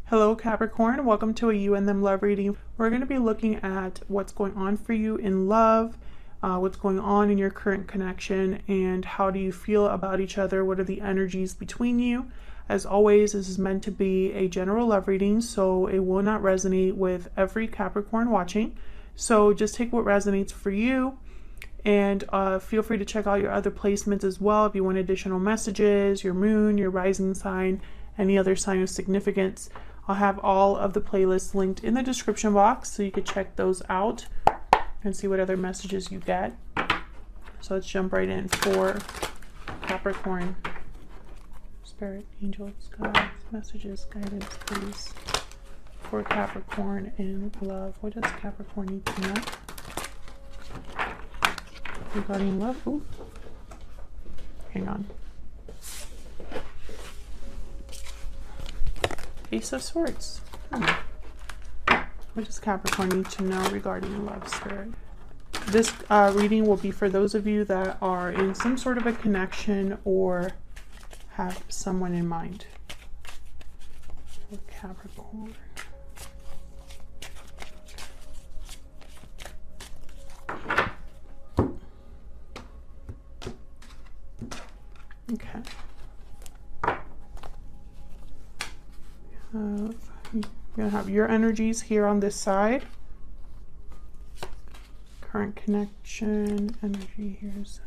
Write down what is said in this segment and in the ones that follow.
Hello Capricorn, welcome to a You and Them love reading. We're going to be looking at what's going on for you in love, what's going on in your current connection, and how do you feel about each other, what are the energies between you. As always, this is meant to be a general love reading, so it will not resonate with every Capricorn watching. So just take what resonates for you, and feel free to check out your other placements as well if you want additional messages, your moon, your rising sign, any other sign of significance. I'll have all of the playlists linked in the description box so you could check those out and see what other messages you get. So let's jump right in for Capricorn. Spirit, angels, guides, messages, guidance, please. For Capricorn in love. What does Capricorn need to know regarding love? Ooh. Hang on. Ace of Swords. What does Capricorn need to know regarding love, Spirit? This reading will be for those of you that are in some sort of a connection or have someone in mind. For Capricorn. Okay. You're going to have your energies here on this side. Current connection, energy here's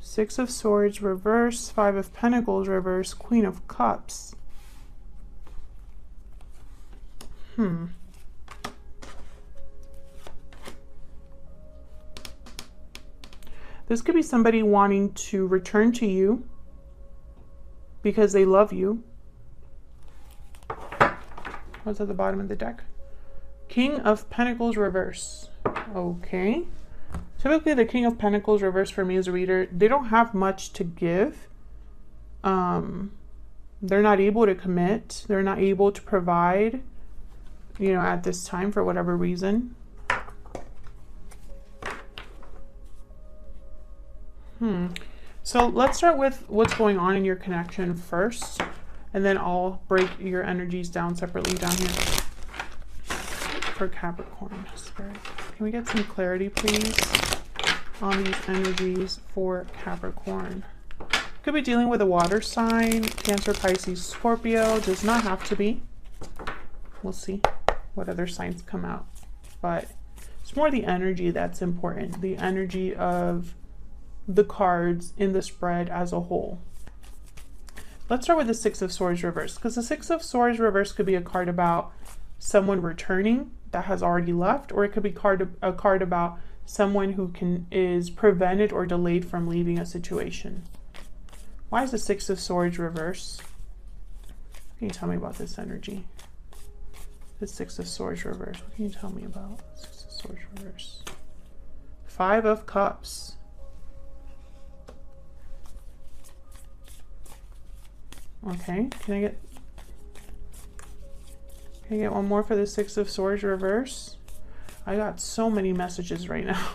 Six of Swords reverse, Five of Pentacles reverse, Queen of Cups. This could be somebody wanting to return to you because they love you. What's at the bottom of the deck? King of Pentacles reverse. Okay. Typically the King of Pentacles reverse for me as a reader, they don't have much to give. They're not able to commit. They're not able to provide, you know, at this time for whatever reason. So let's start with what's going on in your connection first. And then I'll break your energies down separately down here for Capricorn. Spirit, can we get some clarity, please, on these energies for Capricorn? Could be dealing with a water sign, Cancer, Pisces, Scorpio. Does not have to be. We'll see what other signs come out. But it's more the energy that's important. The energy of the cards in the spread as a whole. Let's start with the Six of Swords reverse, because the Six of Swords reverse could be a card about someone returning that has already left, or it could be a card about someone who is prevented or delayed from leaving a situation. Why is the Six of Swords reverse? What can you tell me about this energy? The Six of Swords reverse. What can you tell me about Six of Swords reverse? Five of Cups. Okay, can I get one more for the Six of Swords reverse? I got so many messages right now.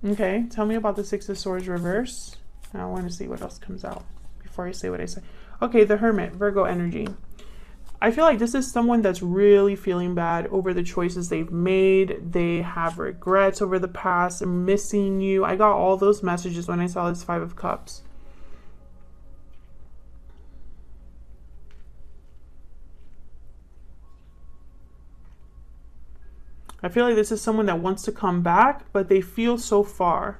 Okay, tell me about the Six of Swords reverse. I want to see what else comes out before I say what I say. Okay, the Hermit, Virgo energy. I feel like this is someone that's really feeling bad over the choices they've made. They have regrets over the past, missing you. I got all those messages when I saw this Five of Cups. I feel like this is someone that wants to come back, but they feel so far.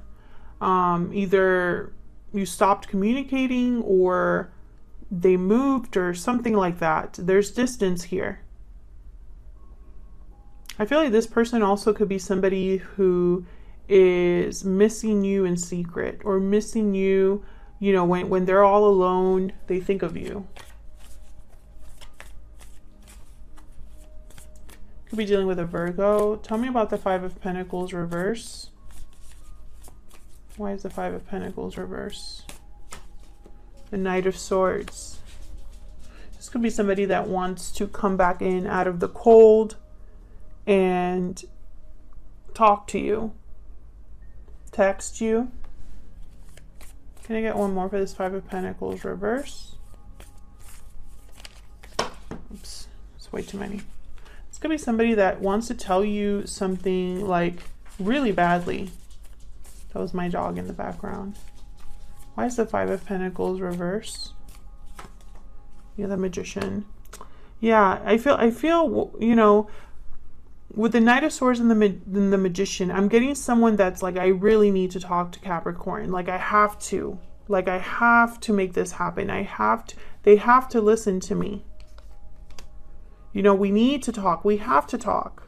Either you stopped communicating or they moved or something like that. There's distance here. I feel like this person also could be somebody who is missing you in secret, or missing you, you know, when they're all alone, they think of you. Could be dealing with a Virgo. Tell me about the Five of Pentacles reverse. Why is the Five of Pentacles reverse? The Knight of Swords. This could be somebody that wants to come back in out of the cold and talk to you, text you. Can I get one more for this Five of Pentacles reverse? It's way too many. It's gonna be somebody that wants to tell you something like really badly. That was my dog in the background. Why is the Five of Pentacles reversed? Yeah, the Magician. Yeah, I feel, you know, with the Knight of Swords and the Magician, I'm getting someone that's like, I really need to talk to Capricorn. Like, I have to. Like, I have to make this happen. I have to. They have to listen to me. You know, we need to talk. We have to talk.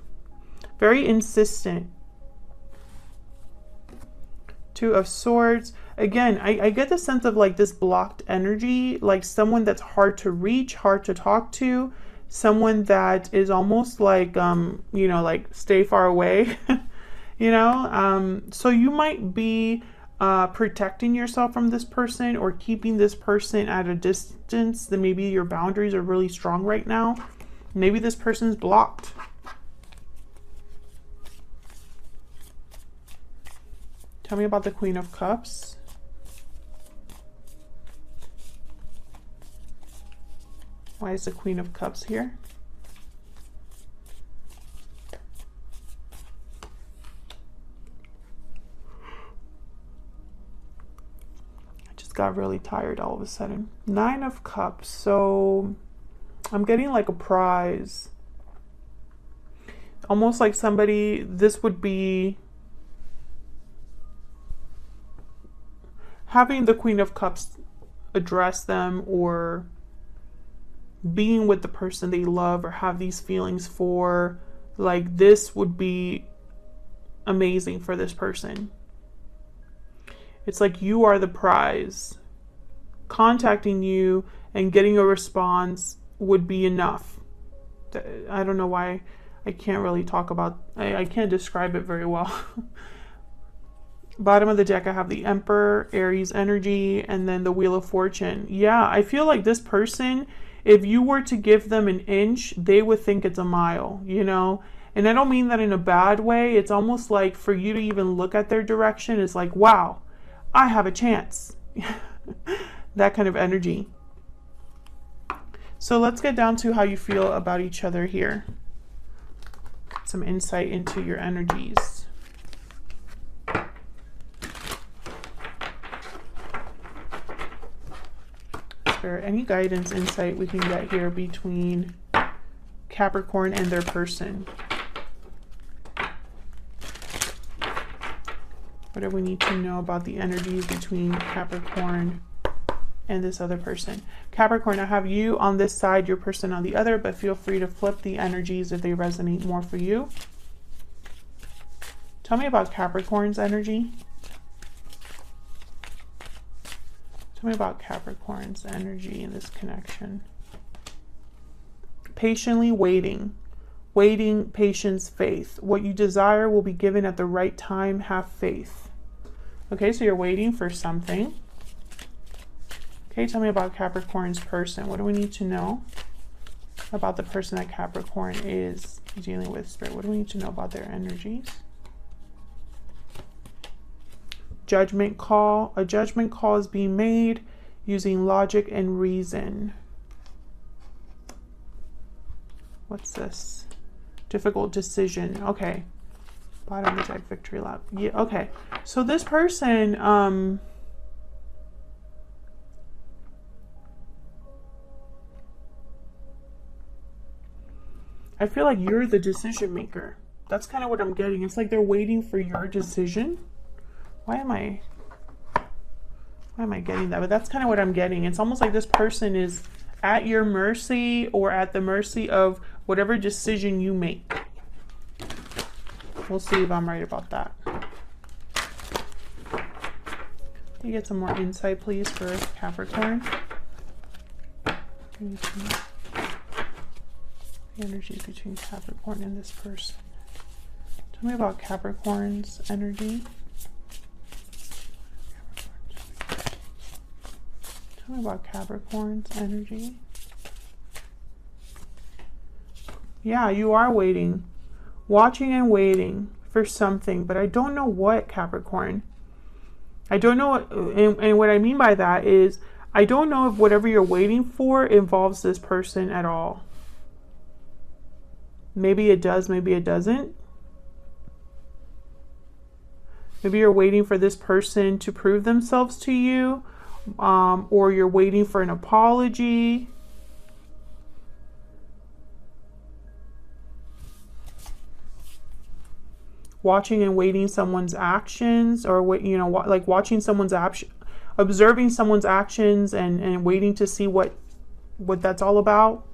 Very insistent. Two of Swords. Again, I get the sense of like this blocked energy, like someone that's hard to reach, hard to talk to, someone that is almost like, you know, like stay far away, you know? So you might be protecting yourself from this person or keeping this person at a distance. That maybe your boundaries are really strong right now. Maybe this person's blocked. Tell me about the Queen of Cups. Why is the Queen of Cups here? I just got really tired all of a sudden. Nine of Cups. So I'm getting like a prize. Almost like somebody, this would be having the Queen of Cups address them, or being with the person they love or have these feelings for. Like, this would be amazing for this person. It's like you are the prize. Contacting you and getting a response would be enough. I don't know why I can't really talk about, I can't describe it very well. Bottom of the deck, I have the Emperor, Aries energy, and then the Wheel of Fortune. Yeah, I feel like this person, if you were to give them an inch, they would think it's a mile, you know? And I don't mean that in a bad way. It's almost like for you to even look at their direction, it's like, wow, I have a chance. That kind of energy. So let's get down to how you feel about each other here. Some insight into your energies. Spirit, any guidance, insight we can get here between Capricorn and their person? What do we need to know about the energies between Capricorn and this other person? Capricorn, I have you on this side, your person on the other, but feel free to flip the energies if they resonate more for you. Tell me about Capricorn's energy. Tell me about Capricorn's energy in this connection. Patiently waiting. Waiting, patience, faith. What you desire will be given at the right time. Have faith. Okay, so you're waiting for something. Okay, tell me about Capricorn's person. What do we need to know about the person that Capricorn is dealing with, Spirit? What do we need to know about their energies? Judgment call. A judgment call is being made using logic and reason. What's this? Difficult decision. Okay. Bottom of the deck, victory lap. Yeah, okay. So this person, I feel like you're the decision maker. That's kind of what I'm getting. It's like they're waiting for your decision. Why am I getting that? But that's kind of what I'm getting. It's almost like this person is at your mercy or at the mercy of whatever decision you make. We'll see if I'm right about that. Can you get some more insight, please, for Capricorn? The energies between Capricorn and this person. Tell me about Capricorn's energy. Tell me about Capricorn's energy. Yeah, you are waiting. Watching and waiting for something, but I don't know what, Capricorn. I don't know what, and what I mean by that is, I don't know if whatever you're waiting for involves this person at all. Maybe it does, maybe it doesn't. Maybe you're waiting for this person to prove themselves to you, or you're waiting for an apology. Watching and waiting someone's actions, or you know, like watching someone's action, observing someone's actions, and waiting to see what that's all about.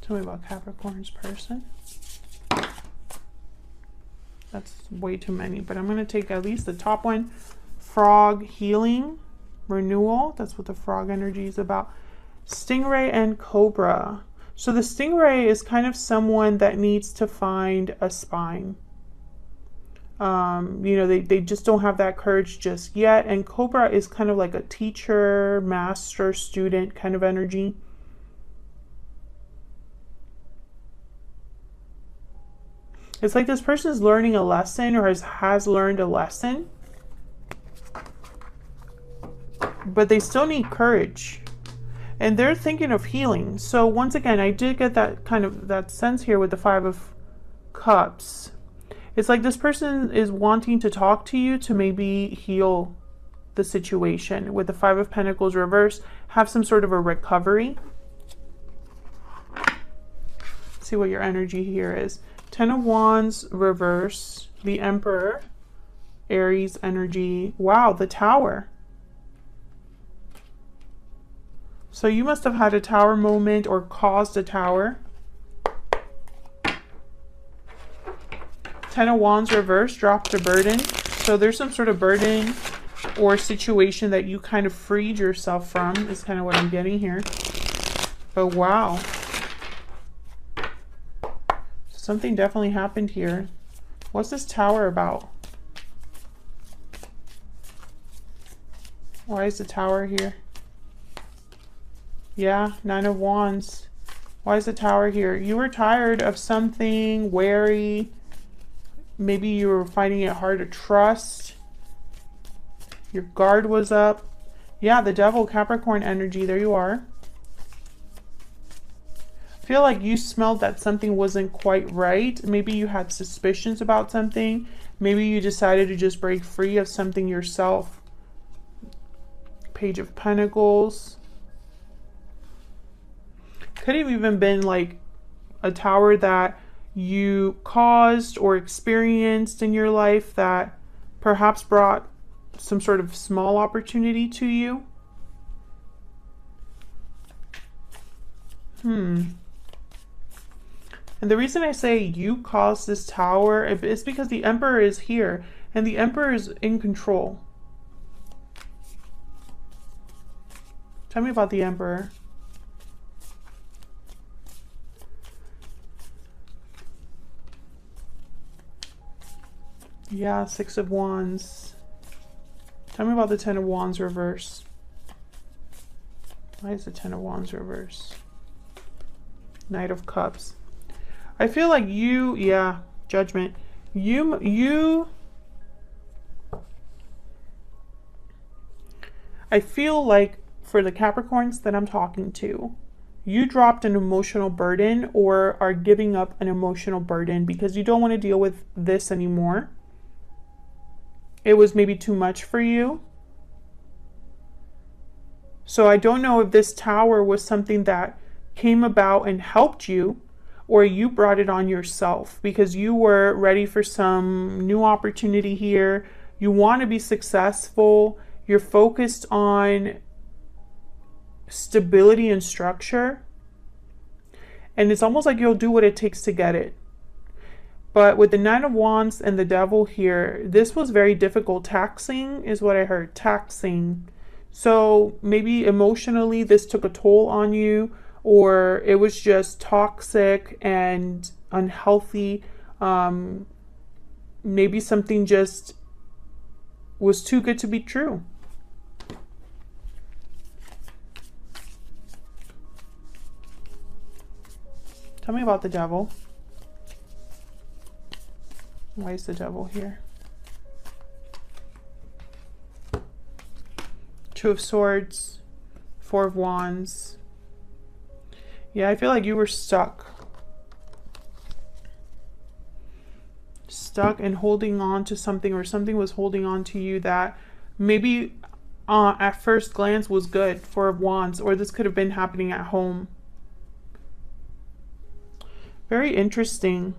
Tell me about Capricorn's person. That's way too many, but I'm going to take at least the top one. Frog, healing, renewal. That's what the frog energy is about. Stingray and cobra. So the stingray is kind of someone that needs to find a spine. You know, they just don't have that courage just yet. And cobra is kind of like a teacher, master, student kind of energy. It's like this person is learning a lesson, or has learned a lesson. But they still need courage. And they're thinking of healing. So once again, I did get that kind of that sense here with the Five of Cups. It's like this person is wanting to talk to you to maybe heal the situation. With the Five of Pentacles reverse, have some sort of a recovery. See what your energy here is. Ten of Wands reverse, the Emperor, Aries energy. Wow, the Tower. So you must have had a tower moment or caused a tower. Ten of Wands reverse, dropped a burden. So there's some sort of burden or situation that you kind of freed yourself from, is kind of what I'm getting here. But wow. Something definitely happened here. What's this tower about? Why is the tower here? Yeah, Nine of Wands. Why is the tower here? You were tired of something, wary. Maybe you were finding it hard to trust. Your guard was up. Yeah, the Devil, Capricorn energy. There you are. I feel like you smelled that something wasn't quite right. Maybe you had suspicions about something. Maybe you decided to just break free of something yourself. Page of Pentacles. Could have even been like a tower that you caused or experienced in your life that perhaps brought some sort of small opportunity to you. And the reason I say you caused this tower is because the Emperor is here and the Emperor is in control. Tell me about the Emperor. Yeah, Six of Wands. Tell me about the Ten of Wands reverse. Why is the Ten of Wands reverse? Knight of Cups. I feel like you, yeah, Judgment. I feel like for the Capricorns that I'm talking to, you dropped an emotional burden or are giving up an emotional burden because you don't want to deal with this anymore. It was maybe too much for you. So I don't know if this tower was something that came about and helped you, or you brought it on yourself because you were ready for some new opportunity here. You want to be successful. You're focused on stability and structure. And it's almost like you'll do what it takes to get it. But with the Nine of Wands and the Devil here, this was very difficult. Taxing is what I heard. Taxing. So maybe emotionally this took a toll on you, or it was just toxic and unhealthy. Maybe something just was too good to be true. Tell me about the Devil. Why is the Devil here? Two of Swords, Four of Wands. Yeah, I feel like you were stuck. Stuck and holding on to something, or something was holding on to you that maybe at first glance was good. Four of Wands, or this could have been happening at home. Very interesting.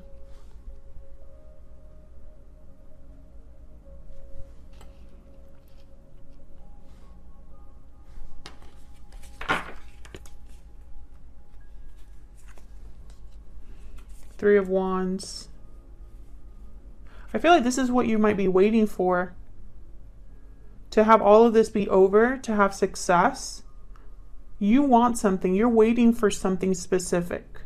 Three of Wands. I feel like this is what you might be waiting for. To have all of this be over, to have success. You want something. You're waiting for something specific.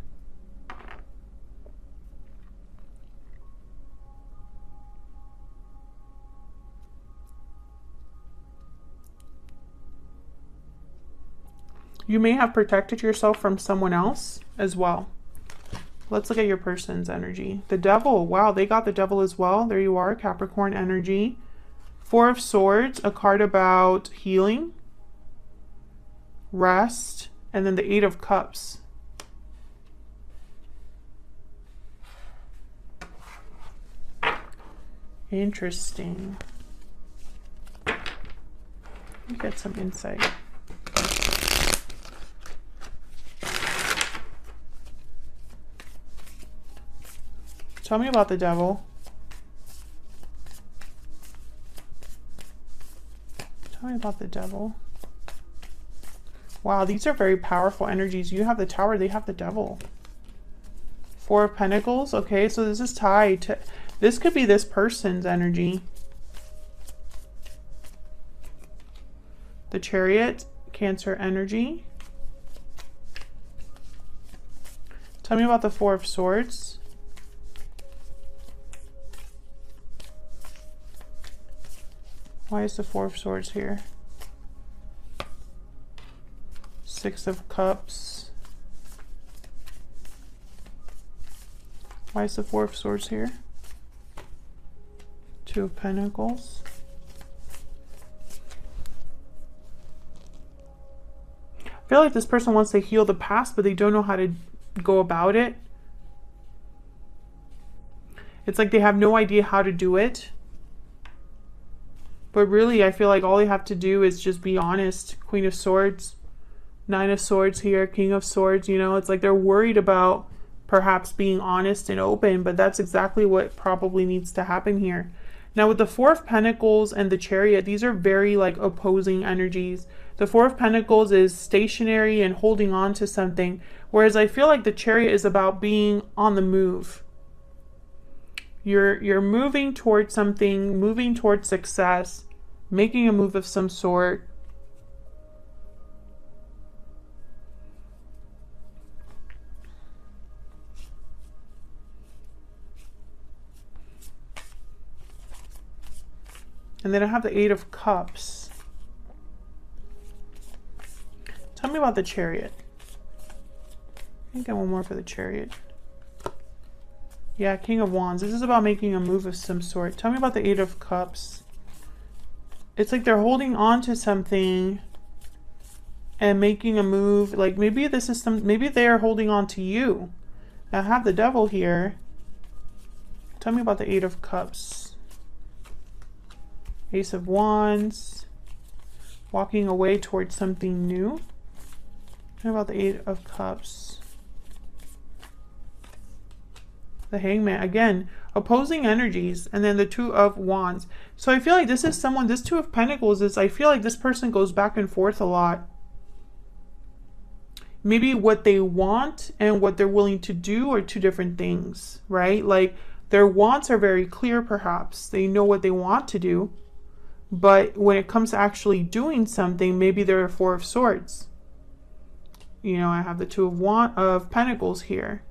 You may have protected yourself from someone else as well. Let's look at your person's energy. The Devil. Wow, they got the Devil as well. There you are, Capricorn energy. Four of Swords, a card about healing, rest, and then the Eight of Cups. Interesting. Let me get some insight. Tell me about the Devil. Tell me about the Devil. Wow, these are very powerful energies. You have the Tower, they have the Devil. Four of Pentacles. Okay, so this is tied to... This could be this person's energy. The Chariot, Cancer energy. Tell me about the Four of Swords. Why is the Four of Swords here? Six of Cups. Why is the Four of Swords here? Two of Pentacles. I feel like this person wants to heal the past, but they don't know how to go about it. It's like they have no idea how to do it. But really, I feel like all they have to do is just be honest. Queen of Swords, Nine of Swords here, King of Swords, you know, it's like they're worried about perhaps being honest and open, but that's exactly what probably needs to happen here. Now with the Four of Pentacles and the Chariot, these are very like opposing energies. The Four of Pentacles is stationary and holding on to something, whereas I feel like the Chariot is about being on the move. You're moving towards something, moving towards success, making a move of some sort. And then I have the Eight of Cups. Tell me about the Chariot. I think I want more for the Chariot. Yeah, King of Wands. This is about making a move of some sort. Tell me about the Eight of Cups. It's like they're holding on to something and making a move. Like maybe this is maybe they are holding on to you. I have the Devil here. Tell me about the Eight of Cups. Ace of Wands. Walking away towards something new. Tell me about the Eight of Cups. The Hangman. Again, opposing energies. And then the Two of Wands. So I feel like this is someone, this Two of Pentacles is, I feel like this person goes back and forth a lot. Maybe what they want and what they're willing to do are two different things, right? Like their wants are very clear perhaps. They know what they want to do. But when it comes to actually doing something, maybe they're a Four of Swords. You know, I have the Two of Pentacles here.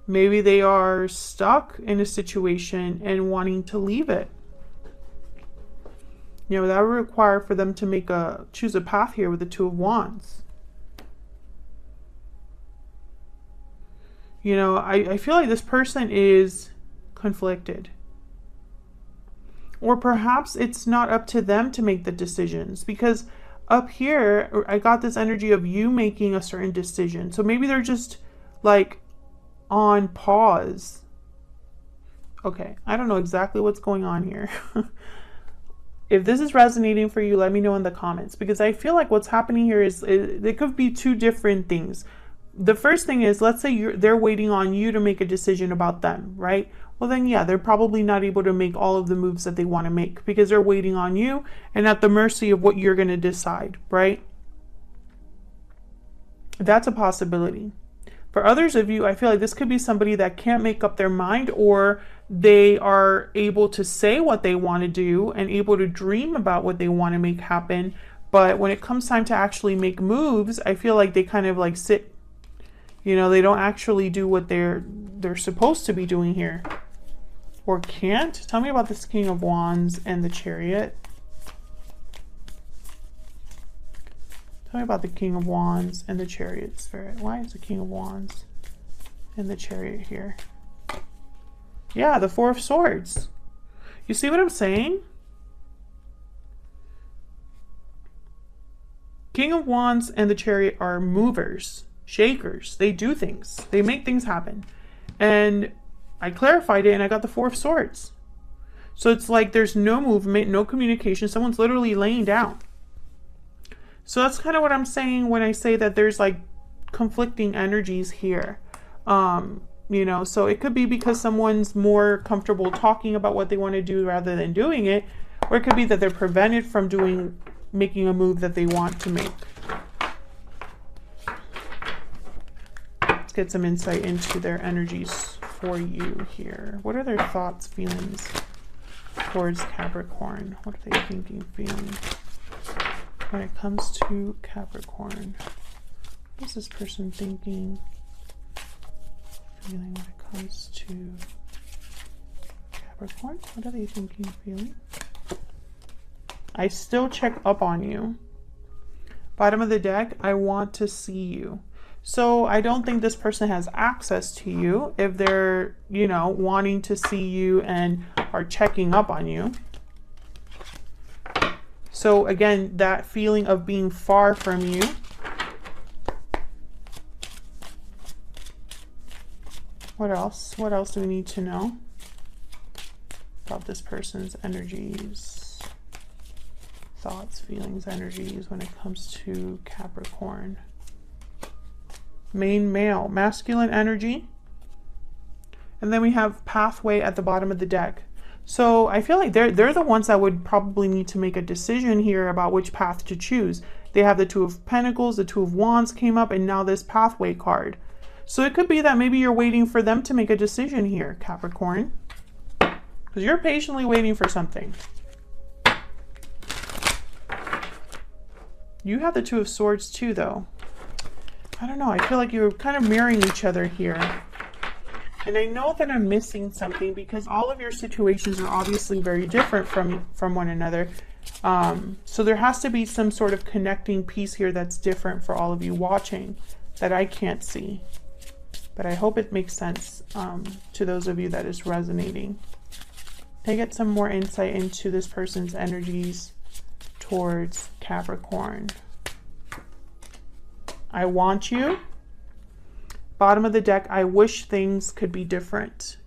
Maybe they are stuck in a situation and wanting to leave it. You know, that would require for them to choose a path here with the Two of Wands. You know, I feel like this person is conflicted. Or perhaps it's not up to them to make the decisions, because up here, I got this energy of you making a certain decision. So maybe they're just like on pause. Okay, I don't know exactly what's going on here. If this is resonating for you, let me know in the comments, because I feel like what's happening here is it could be two different things. The first thing is, let's say they're waiting on you to make a decision about them, right? Well, then, yeah, they're probably not able to make all of the moves that they want to make because they're waiting on you and at the mercy of what you're going to decide, right? That's a possibility. For others of you, I feel like this could be somebody that can't make up their mind, or they are able to say what they want to do and able to dream about what they want to make happen. But when it comes time to actually make moves, I feel like they kind of like sit, you know, they don't actually do what they're supposed to be doing here. Or can't. Tell me about this King of Wands and the Chariot. Tell me about the King of Wands and the Chariot, Spirit. Why is the King of Wands and the Chariot here? Yeah, the Four of Swords. You see what I'm saying? King of Wands and the Chariot are movers, shakers. They do things. They make things happen. And I clarified it and I got the Four of Swords. So it's like there's no movement, no communication. Someone's literally laying down. So that's kind of what I'm saying when I say that there's like conflicting energies here. You know, so it could be because someone's more comfortable talking about what they want to do rather than doing it. Or it could be that they're prevented from making a move that they want to make. Let's get some insight into their energies for you here. What are their thoughts, feelings towards Capricorn? What are they thinking, feeling when it comes to Capricorn? What is this person thinking, feeling when it comes to Capricorn? What are they thinking, feeling? I still check up on you. Bottom of the deck, I want to see you. So I don't think this person has access to you if they're, you know, wanting to see you and are checking up on you. So again, that feeling of being far from you. What else? What else do we need to know about this person's energies, thoughts, feelings, energies when it comes to Capricorn? Main male, masculine energy. And then we have pathway at the bottom of the deck. So I feel like they're the ones that would probably need to make a decision here about which path to choose. They have the Two of Pentacles, the Two of Wands came up, and now this pathway card. So it could be that maybe you're waiting for them to make a decision here, Capricorn. Because you're patiently waiting for something. You have the Two of Swords too, though. I don't know. I feel like you're kind of mirroring each other here. And I know that I'm missing something because all of your situations are obviously very different from one another. So there has to be some sort of connecting piece here that's different for all of you watching that I can't see. But I hope it makes sense to those of you that is resonating. I get some more insight into this person's energies towards Capricorn. I want you. Bottom of the deck, I wish things could be different.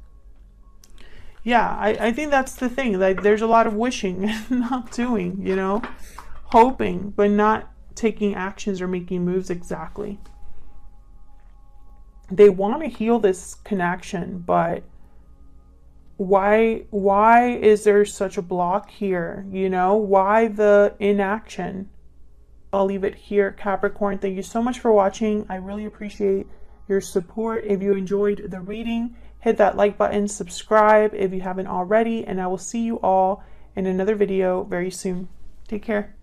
Yeah, I think that's the thing. Like, there's a lot of wishing and not doing, you know, hoping, but not taking actions or making moves exactly. They want to heal this connection, but why is there such a block here? You know, why the inaction? I'll leave it here, Capricorn. Thank you so much for watching. I really appreciate your support. If you enjoyed the reading, hit that like button, subscribe if you haven't already, and I will see you all in another video very soon. Take care.